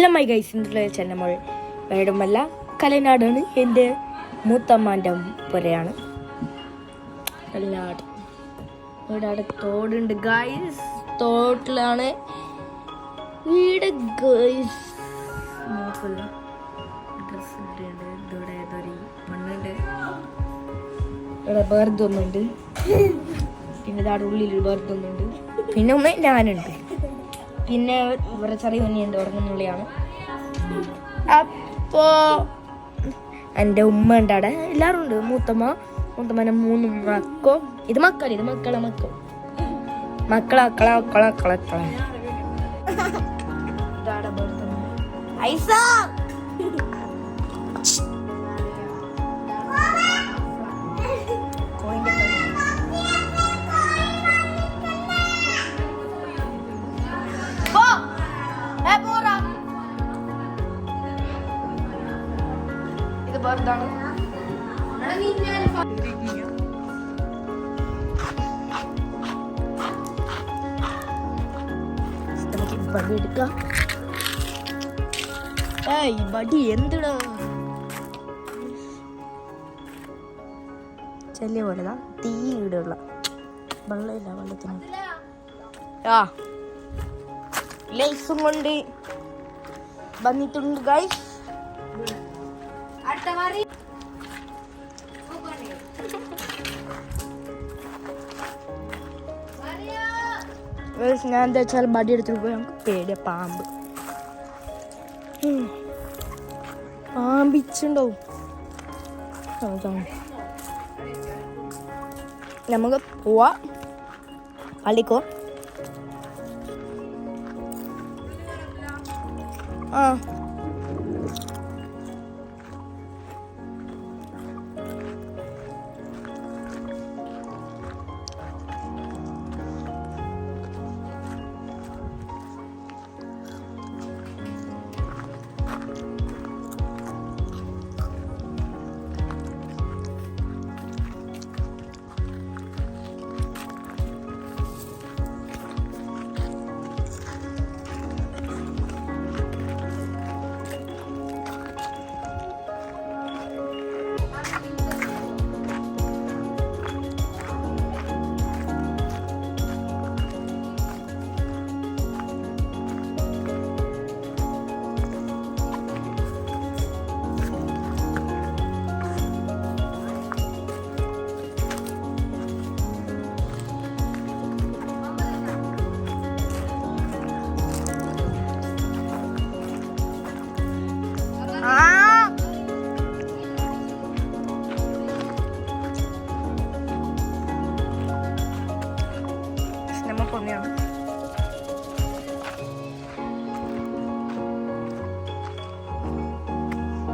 എല്ലാം my guys ഇന്നുള്ള ചെന്നമോൾ വേടുമല്ല കലനാടാണ്. എൻ്റെ മൂത്തമ്മാൻ്റെ പുരയാണ് കലനാട്. ഇവിടെ അവിടെ തോടുണ്ട് ഗൈസ്, തോട്ടിലാണ് വീട് ഗൈസ്. നോക്കല്ല ഡ്രസ് ഇട്ടുണ്ട്. ഇവിടെ ഏതൊരു മണ്ണുണ്ട്, ഇവിടെ വേർതൊന്നുണ്ട്, പിന്നെ ഇതാടെ ഉള്ളിൽ വേർതൊന്നുണ്ട്, പിന്നെ ഒന്ന് ഞാനുണ്ട്, പിന്നെ ഇവരെ ചെറിയ ഉണ്ണിയുണ്ട് ഉറങ്ങുന്നുള്ളിയാണ്. അപ്പോ എൻ്റെ ഉമ്മ ഉണ്ട് അവിടെ, എല്ലാവരും ഉണ്ട്. മൂത്തമ്മനെ 3 മക്കൾ. ഇത് മക്കളെ ഐസ ഇത് ബർദാണ്. ബടി എടുക്കാം. ഏയ് ബടി എന്തിടാ ചെല്ലിയ പോലെതാ തീ ഇടുള്ള വെള്ളമില്ല, വെള്ളത്തിന് ലൈസും കൊണ്ട് വന്നിട്ടുണ്ട് ഗൈസ്. ഞാൻ എന്താ വെച്ചാൽ ബടി എടുത്തിട്ട് പോയി നമുക്ക് പേടിയ പാമ്പിച്ചുണ്ടാവും. നമുക്ക് പോവാ പള്ളിക്കോ. ആ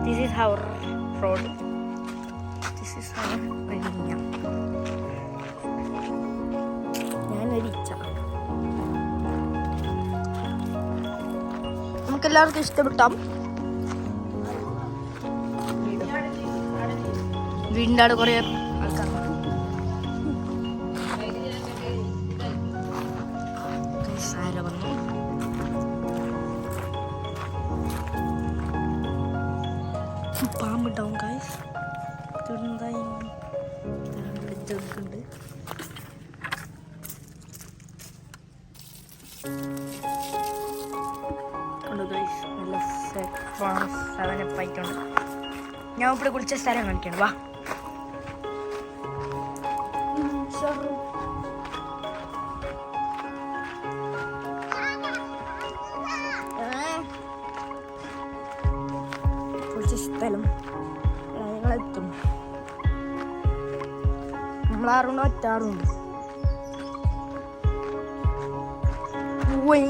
This is our road. This is our Viña. ഞാനൊരു ഇച്ച. നമുക്കെല്ലാവർക്കും ഇഷ്ടപ്പെട്ടാം. വീടിൻ്റെ അവിടെ കുറേ ആൾക്കാർ വന്നു. പാമ്പുണ്ടാവും ഗൈസ്. ഇതെന്തായി ജഗ്ഗുണ്ട്. ഗൈസ് നല്ല 7 ആയിട്ടുണ്ട്. ഞാൻ ഇവിടെ കുളിച്ച സ്ഥലം കാണിക്കണം. വാ സ്ഥലം ഞങ്ങളെത്തും. നമ്മളാറുണ്ട്, ഒറ്റാറുണ്ട്. പോയി